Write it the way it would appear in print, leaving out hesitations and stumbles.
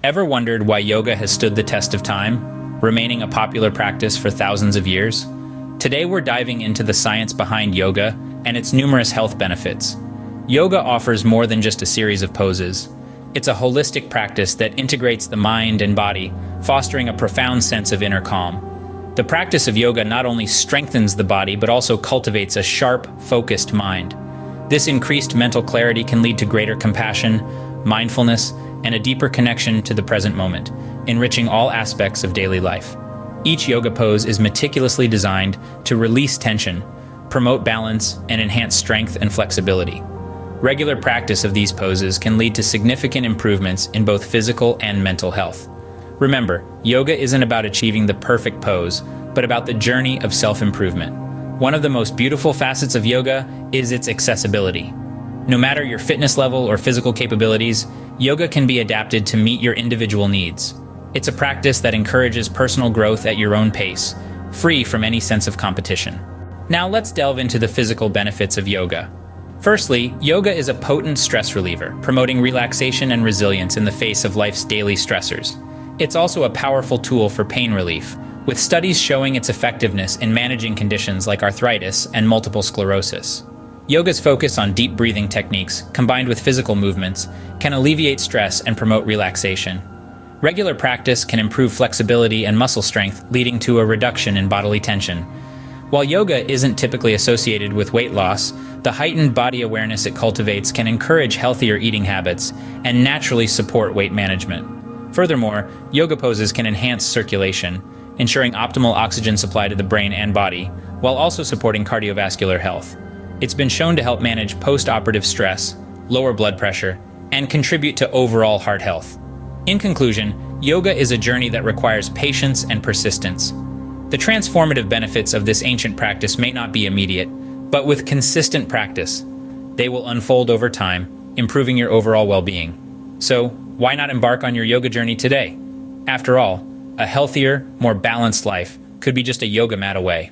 Ever wondered why yoga has stood the test of time, remaining a popular practice for thousands of years? Today we're diving into the science behind yoga and its numerous health benefits. Yoga offers more than just a series of poses. It's a holistic practice that integrates the mind and body, fostering a profound sense of inner calm. The practice of yoga not only strengthens the body but also cultivates a sharp, focused mind. This increased mental clarity can lead to greater compassion, mindfulness, and a deeper connection to the present moment, enriching all aspects of daily life. Each yoga pose is meticulously designed to release tension, promote balance, and enhance strength and flexibility. Regular practice of these poses can lead to significant improvements in both physical and mental health. Remember, yoga isn't about achieving the perfect pose, but about the journey of self-improvement. One of the most beautiful facets of yoga is its accessibility. No matter your fitness level or physical capabilities, yoga can be adapted to meet your individual needs. It's a practice that encourages personal growth at your own pace, free from any sense of competition. Now let's delve into the physical benefits of yoga. Firstly, yoga is a potent stress reliever, promoting relaxation and resilience in the face of life's daily stressors. It's also a powerful tool for pain relief, with studies showing its effectiveness in managing conditions like arthritis and multiple sclerosis. Yoga's focus on deep breathing techniques, combined with physical movements, can alleviate stress and promote relaxation. Regular practice can improve flexibility and muscle strength, leading to a reduction in bodily tension. While yoga isn't typically associated with weight loss, the heightened body awareness it cultivates can encourage healthier eating habits and naturally support weight management. Furthermore, yoga poses can enhance circulation, ensuring optimal oxygen supply to the brain and body, while also supporting cardiovascular health. It's been shown to help manage post-operative stress, lower blood pressure, and contribute to overall heart health. In conclusion, yoga is a journey that requires patience and persistence. The transformative benefits of this ancient practice may not be immediate, but with consistent practice, they will unfold over time, improving your overall well-being. So, why not embark on your yoga journey today? After all, a healthier, more balanced life could be just a yoga mat away.